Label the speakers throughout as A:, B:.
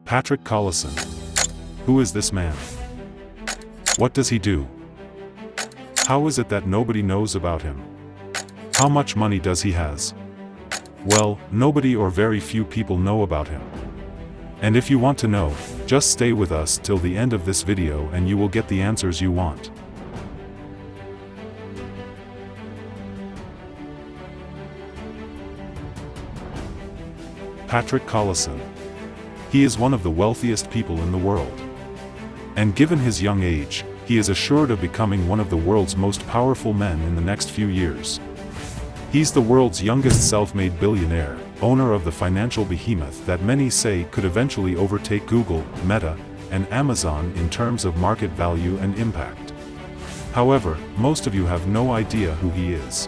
A: Patrick Collison. Who is this man? What does he do? How is it that nobody knows about him? How much money does he has? Well, nobody or very few people know about him. And if you want to know, just stay with us till the end of this video and you will get the answers you want. Patrick Collison. He is one of the wealthiest people in the world. And given his young age, he is assured of becoming one of the world's most powerful men in the next few years. He's the world's youngest self-made billionaire, owner of the financial behemoth that many say could eventually overtake Google, Meta, and Amazon in terms of market value and impact. However, most of you have no idea who he is.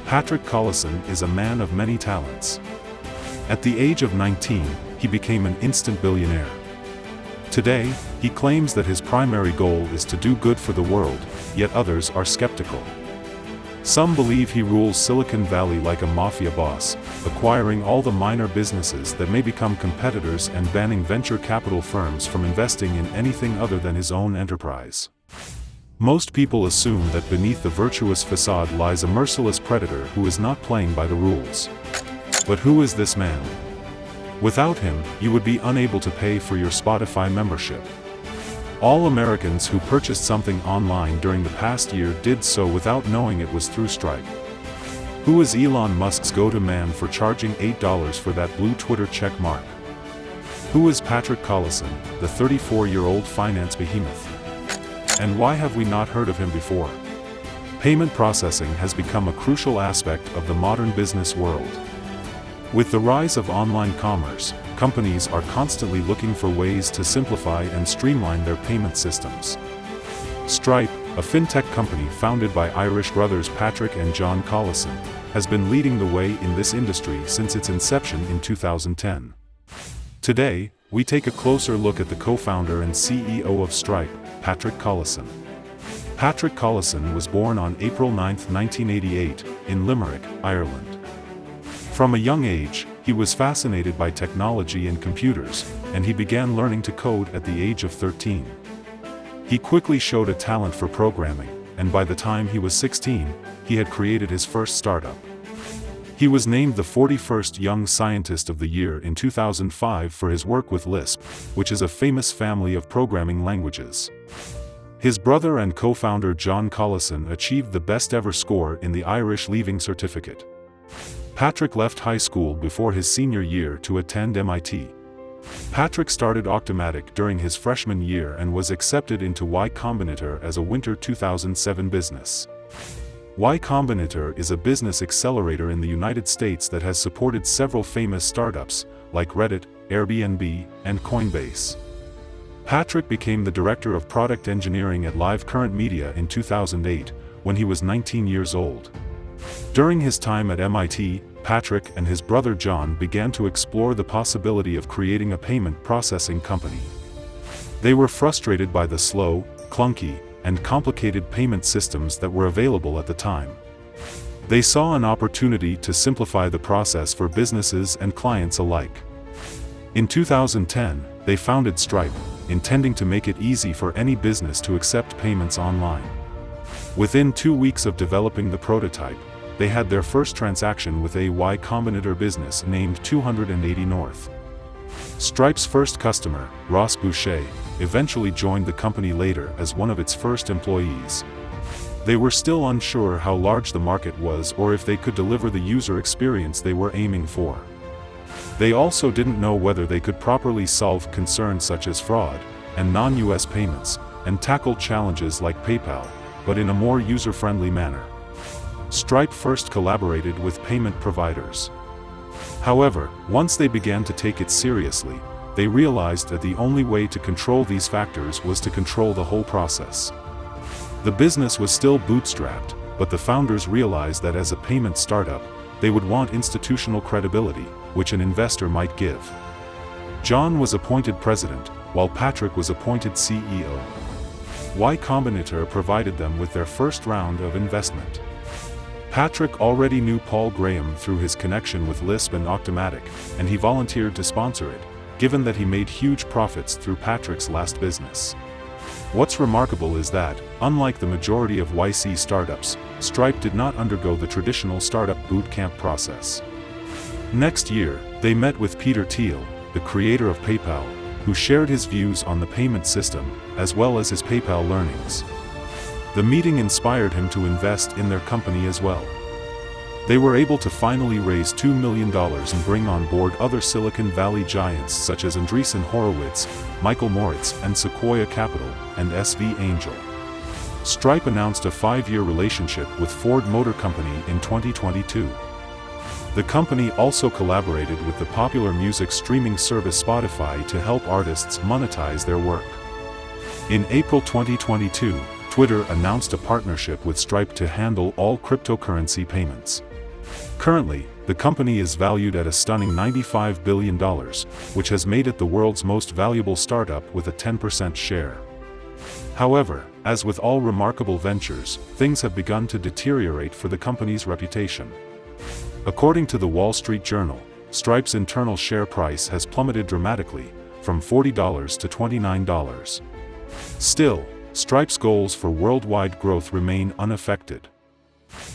A: Patrick Collison is a man of many talents. At the age of 19, he became an instant billionaire. Today, he claims that his primary goal is to do good for the world, yet others are skeptical. Some believe he rules Silicon Valley like a mafia boss, acquiring all the minor businesses that may become competitors and banning venture capital firms from investing in anything other than his own enterprise. Most people assume that beneath the virtuous facade lies a merciless predator who is not playing by the rules. But who is this man? Without him, you would be unable to pay for your Spotify membership. All Americans who purchased something online during the past year did so without knowing it was through Stripe. Who is Elon Musk's go-to man for charging $8 for that blue Twitter check mark? Who is Patrick Collison, the 34-year-old finance behemoth? And why have we not heard of him before? Payment processing has become a crucial aspect of the modern business world. With the rise of online commerce, companies are constantly looking for ways to simplify and streamline their payment systems. Stripe, a fintech company founded by Irish brothers Patrick and John Collison, has been leading the way in this industry since its inception in 2010. Today, we take a closer look at the co-founder and CEO of Stripe, Patrick Collison. Patrick Collison was born on April 9, 1988, in Limerick, Ireland. From a young age, he was fascinated by technology and computers, and he began learning to code at the age of 13. He quickly showed a talent for programming, and by the time he was 16, he had created his first startup. He was named the 41st Young Scientist of the Year in 2005 for his work with Lisp, which is a famous family of programming languages. His brother and co-founder John Collison achieved the best ever score in the Irish Leaving Certificate. Patrick left high school before his senior year to attend MIT. Patrick started Octomatic during his freshman year and was accepted into Y Combinator as a winter 2007 business. Y Combinator is a business accelerator in the United States that has supported several famous startups, like Reddit, Airbnb, and Coinbase. Patrick became the director of product engineering at Live Current Media in 2008, when he was 19 years old. During his time at MIT, Patrick and his brother John began to explore the possibility of creating a payment processing company. They were frustrated by the slow, clunky, and complicated payment systems that were available at the time. They saw an opportunity to simplify the process for businesses and clients alike. In 2010, they founded Stripe, intending to make it easy for any business to accept payments online. Within 2 weeks of developing the prototype, they had their first transaction with a Y Combinator business named 280 North. Stripe's first customer, Ross Boucher, eventually joined the company later as one of its first employees. They were still unsure how large the market was or if they could deliver the user experience they were aiming for. They also didn't know whether they could properly solve concerns such as fraud and non-US payments, and tackle challenges like PayPal, but in a more user-friendly manner. Stripe first collaborated with payment providers. However, once they began to take it seriously, they realized that the only way to control these factors was to control the whole process. The business was still bootstrapped, but the founders realized that as a payment startup, they would want institutional credibility, which an investor might give. John was appointed president, while Patrick was appointed CEO. Y Combinator provided them with their first round of investment. Patrick already knew Paul Graham through his connection with Lisp and Octomatic, and he volunteered to sponsor it, given that he made huge profits through Patrick's last business. What's remarkable is that, unlike the majority of YC startups, Stripe did not undergo the traditional startup bootcamp process. Next year, they met with Peter Thiel, the creator of PayPal, who shared his views on the payment system, as well as his PayPal learnings. The meeting inspired him to invest in their company as well. They were able to finally raise $2 million and bring on board other Silicon Valley giants such as Andreessen Horowitz, Michael Moritz, and Sequoia Capital, and SV Angel. Stripe announced a 5-year relationship with Ford Motor Company in 2022. The company also collaborated with the popular music streaming service Spotify to help artists monetize their work. In April 2022, Twitter announced a partnership with Stripe to handle all cryptocurrency payments. Currently, the company is valued at a stunning $95 billion, which has made it the world's most valuable startup with a 10% share. However, as with all remarkable ventures, things have begun to deteriorate for the company's reputation. According to the Wall Street Journal, Stripe's internal share price has plummeted dramatically, from $40 to $29. Still, Stripe's goals for worldwide growth remain unaffected.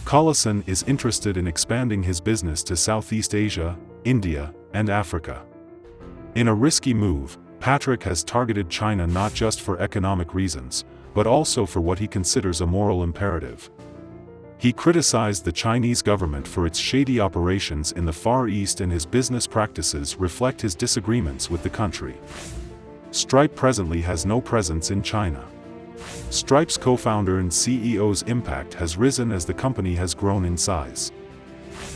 A: Collison is interested in expanding his business to Southeast Asia, India, and Africa. In a risky move, Patrick has targeted China not just for economic reasons, but also for what he considers a moral imperative. He criticized the Chinese government for its shady operations in the Far East, and his business practices reflect his disagreements with the country. Stripe presently has no presence in China. Stripe's co-founder and CEO's impact has risen as the company has grown in size.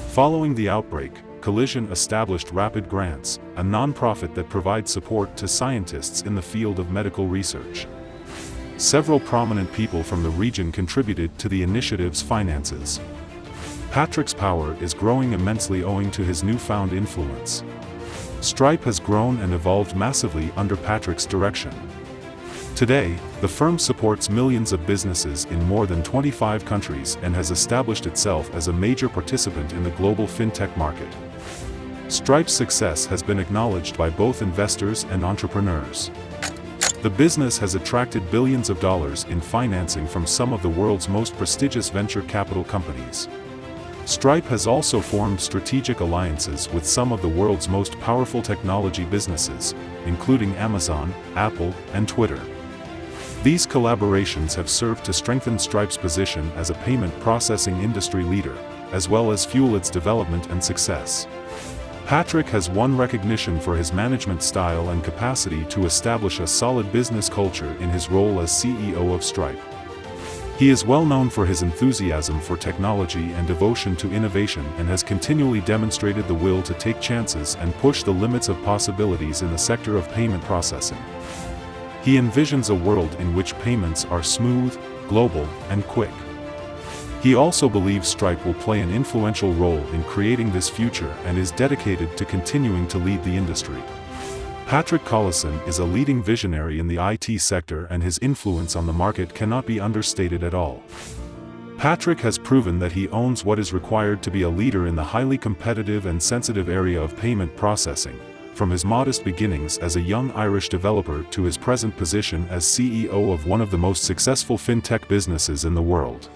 A: Following the outbreak, Collison established Rapid Grants, a nonprofit that provides support to scientists in the field of medical research. Several prominent people from the region contributed to the initiative's finances. Patrick's power is growing immensely owing to his newfound influence. Stripe has grown and evolved massively under Patrick's direction. Today, the firm supports millions of businesses in more than 25 countries and has established itself as a major participant in the global fintech market. Stripe's success has been acknowledged by both investors and entrepreneurs. The business has attracted billions of dollars in financing from some of the world's most prestigious venture capital companies. Stripe has also formed strategic alliances with some of the world's most powerful technology businesses, including Amazon, Apple, and Twitter. These collaborations have served to strengthen Stripe's position as a payment processing industry leader, as well as fuel its development and success. Patrick has won recognition for his management style and capacity to establish a solid business culture in his role as CEO of Stripe. He is well known for his enthusiasm for technology and devotion to innovation, and has continually demonstrated the will to take chances and push the limits of possibilities in the sector of payment processing. He envisions a world in which payments are smooth, global, and quick. He also believes Stripe will play an influential role in creating this future and is dedicated to continuing to lead the industry. Patrick Collison is a leading visionary in the IT sector, and his influence on the market cannot be understated at all. Patrick has proven that he owns what is required to be a leader in the highly competitive and sensitive area of payment processing, from his modest beginnings as a young Irish developer to his present position as CEO of one of the most successful fintech businesses in the world.